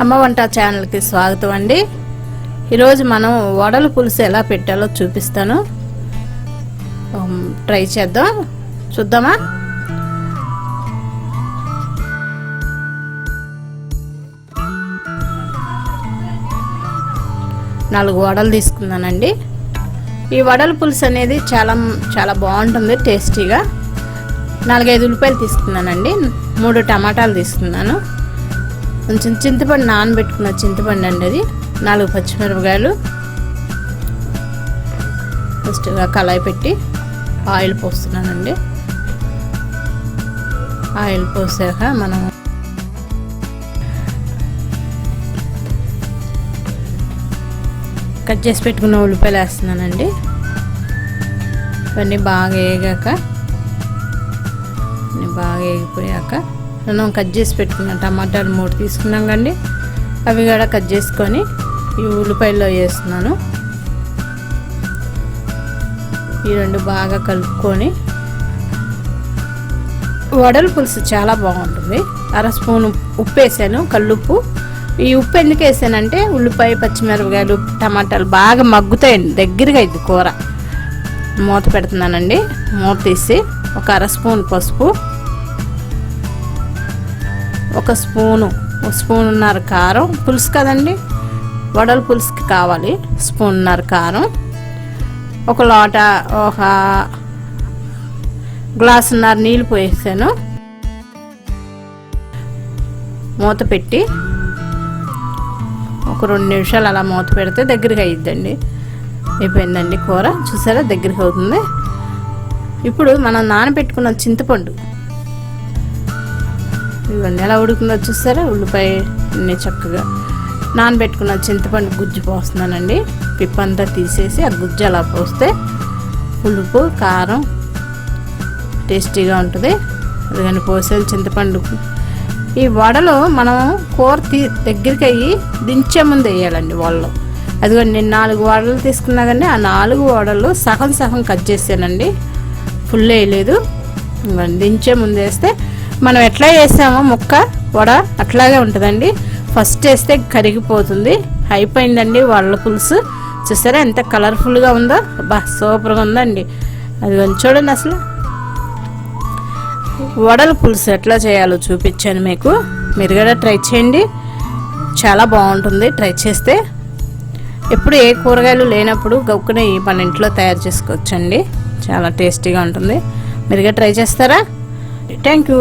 అమ్మ వంట ఛానల్కి స్వాగతం అండి. ఈరోజు మనం వడల పులుసు ఎలా పెట్టాలో చూపిస్తాను. ట్రై చేద్దాం, చూద్దామా? నాలుగు వడలు తీసుకున్నానండి. ఈ వడల పులుసు అనేది చాలా బాగుంటుంది, టేస్టీగా. 4-5 ఉల్లిపాయలు తీసుకున్నానండి. 3 టమాటాలు తీసుకున్నాను. కొంచెం చింతపండు నానబెట్టుకున్న చింతపండు అండి అది. 4 పచ్చిమిరపకాయలు. ఫస్ట్గా కళాయి పెట్టి ఆయిల్ పోస్తున్నానండి. ఆయిల్ పోసాక మనం కట్ చేసి పెట్టుకున్న ఉల్లిపాయలు వేస్తున్నానండి. ఇవన్నీ బాగా వేగిపోయాక మనం కట్ చేసి పెట్టుకున్న టమాటాలు 3 తీసుకున్నాం కండి. అవి కూడా కట్ చేసుకొని ఈ ఉల్లిపాయల్లో వేస్తున్నాను. ఈ 2 బాగా కలుపుకొని, వడల పులుసు చాలా బాగుంటుంది. 1/2 స్పూన్ ఉప్పు వేసాను, కల్లుప్పు. ఈ ఉప్పు ఎందుకు వేసానంటే ఉల్లిపాయ, పచ్చిమిరపకాయలు, టమాటాలు బాగా మగ్గుతాయండి, దగ్గరగా ఇది కూర. మూత పెడుతున్నానండి. మూత తీసి ఒక 1/2 స్పూన్ పసుపు, 1 స్పూనున్నర కారం. పులుసు కదండి, వడల పులుసుకి కావాలి. 1.5 స్పూన్ కారం, ఒక గ్లాసున్నర నీళ్ళు పోసాను. మూత పెట్టి ఒక 2 నిమిషాలు అలా మూత పెడితే దగ్గరికి అయ్యిద్దండి. అయిపోయిందండి కూర, చూసారా దగ్గరికి అవుతుంది. ఇప్పుడు మనం నానబెట్టుకున్న చింతపండు, ఇవన్నీ ఎలా ఉడుకుందో చూస్తారా. ఉల్లిపాయ అన్నీ చక్కగా నానబెట్టుకున్న చింతపండు గుజ్జు పోస్తున్నానండి. పిప్పంతా తీసేసి ఆ గుజ్జు అలా పోస్తే పులుపు, కారం టేస్టీగా ఉంటుంది. అది కానీ పోసేది చింతపండు. ఈ వడలో మనం కూర దగ్గరికి అయ్యి దించే ముందు వేయాలండి వడలు. అదిగోండి, నేను 4 వడలు తీసుకున్నా కానీ ఆ 4 వడలు సగం కట్ చేసానండి, ఫుల్ వేయలేదు. దించే ముందు వేస్తే మనం ఎట్లా వేసామో ముక్క వడ అట్లాగే ఉంటుందండి. ఫస్ట్ వేస్తే కరిగిపోతుంది. అయిపోయిందండి వడల పులుసు. చూసారా ఎంత కలర్ఫుల్గా ఉందో, సూపర్గా ఉందండి. అది చూడండి. అసలు వడల పులుసు ఎట్లా చేయాలో చూపించాను మీకు. మీరు కూడా ట్రై చేయండి, చాలా బాగుంటుంది. ట్రై చేస్తే ఎప్పుడు ఏ కూరగాయలు లేనప్పుడు గౌక్కునే మన ఇంట్లో తయారు చేసుకోవచ్చండి. చాలా టేస్టీగా ఉంటుంది. మీరు కూడా ట్రై చేస్తారా? Thank you.